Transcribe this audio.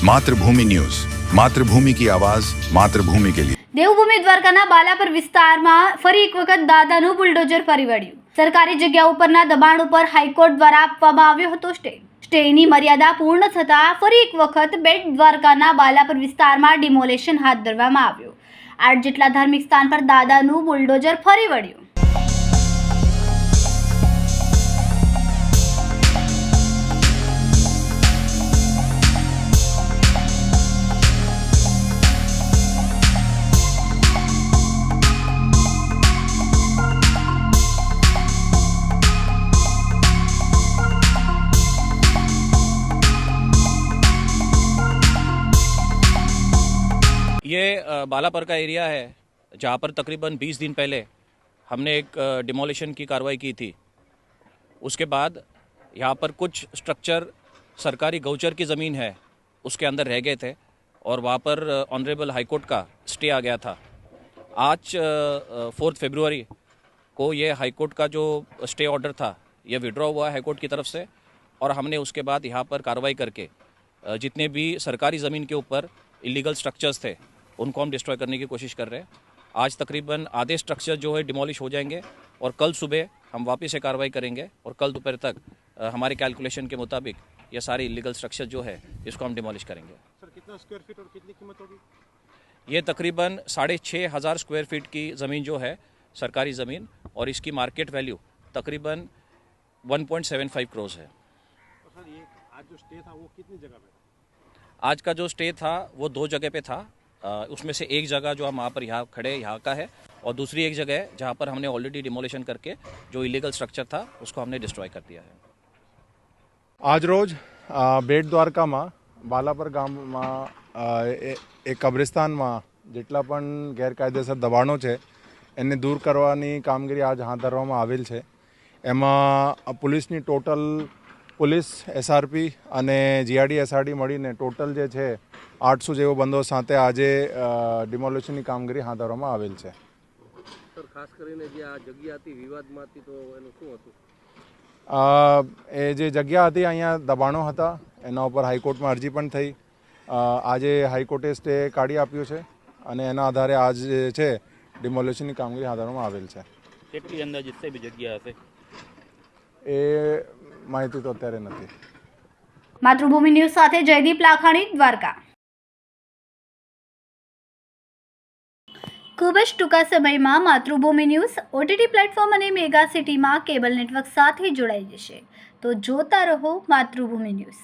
मातृभूमि न्यूज, मातृभूमि की आवाज, मातृभूमि के लिए। દેવભૂમિ દ્વારકાના બાલાપર વિસ્તારમાં ફરી એક વખત દાદાનું બુલડોઝર ફરી વળ્યું। સરકારી જગ્યા ઉપરના દબાણ ઉપર હાઈકોર્ટ દ્વારા આપવામાં આવ્યો હતો સ્ટેની મર્યાદા પૂર્ણ થતાં ફરી એક વખત બેટ દ્વારકાના બાલાપર વિસ્તારમાં ડિમોલેશન હાથ ધરવામાં આવ્યું। 8 જેટલા ધાર્મિક સ્થાન પર દાદાનું બુલડોઝર ફરી વળ્યું। ये बालापर का एरिया है जहाँ पर तकरीबन 20 दिन पहले हमने एक डिमोलिशन की कार्रवाई की थी। उसके बाद यहाँ पर कुछ स्ट्रक्चर सरकारी गौचर की ज़मीन है उसके अंदर रह गए थे और वहाँ पर ऑनरेबल हाईकोर्ट का स्टे आ गया था। आज 4 फरवरी को ये हाईकोर्ट का जो स्टे ऑर्डर था ये विड्रॉ हुआ हाईकोर्ट की तरफ से और हमने उसके बाद यहाँ पर कार्रवाई करके जितने भी सरकारी ज़मीन के ऊपर इलीगल स्ट्रक्चर्स थे उनको हम डिस्ट्रॉय करने की कोशिश कर रहे हैं। आज तकरीबन आधे स्ट्रक्चर जो है डिमोलिश हो जाएंगे और कल सुबह हम वापस से कार्रवाई करेंगे और कल दोपहर तक हमारे कैलकुलेशन के मुताबिक ये सारे इलीगल स्ट्रक्चर जो है इसको हम डिमोलिश करेंगे। सर कितना स्क्वायर फीट और कितनी कीमत होगी? ये तकरीबन 6,500 स्क्वायर फीट की ज़मीन जो है सरकारी ज़मीन और इसकी मार्केट वैल्यू तकरीबन 1.75 करोड़ है। तो सर ये आज जो स्टे था वो कितनी जगह पे था? आज का जो स्टे था वो 2 जगह पे था। उसमें से एक जगह जो हम वहाँ पर यहाँ खड़े यहाँ का है और दूसरी एक जगह है जहाँ पर हमने ऑलरेडी डिमोलिशन करके जो इलीगल स्ट्रक्चर था उसको हमने डिस्ट्रॉय कर दिया है। आज रोज બેટ દ્વારકામાં બાલાપર ગામમાં એક કબ્રિસ્તાનમાં જેટલા પણ ગેરકાયદેસર દબાણો છે એને દૂર કરવાની કામગીરી આજ હાથ ધરવામાં આવેલ છે। એમાં પોલીસની ટોટલ પોલીસ એસઆરપી અને જીઆરડી એસઆરડી મળીને ટોટલ જે છે 800 જેવો બંદોબસ્ત સાથે આજે ડિમોલિશનની કામગીરી હાથ ધરવામાં આવેલ છે। સર ખાસ કરીને જે આ જગ્યા હતી વિવાદમાં હતી તો એનું શું હતું? એ જે જગ્યા હતી અહીંયા દબાણો હતા એના ઉપર હાઈકોર્ટમાં અરજી પણ થઈ। આજે હાઈકોર્ટે સ્ટે કાઢી આપ્યો છે અને એના આધારે આજ જે છે ડિમોલિશનની કામગીરી હાથ ધરવામાં આવેલ છે। કેટલી અંદાજિત સાહેબ જગ્યા હશે એ માહિતી તો અત્યારે નથી। માતૃભૂમિ ન્યૂઝ સાથે જયદીપ લાખાણી, દ્વારકા। ખૂબ જ ટૂંકા સમયમાં માતૃભૂમિ ન્યૂઝ OTT પ્લેટફોર્મ અને મેગા સિટીમાં કેબલ નેટવર્ક સાથે જોડાઈ જશે, તો જોતા રહો માતૃભૂમિ ન્યૂઝ।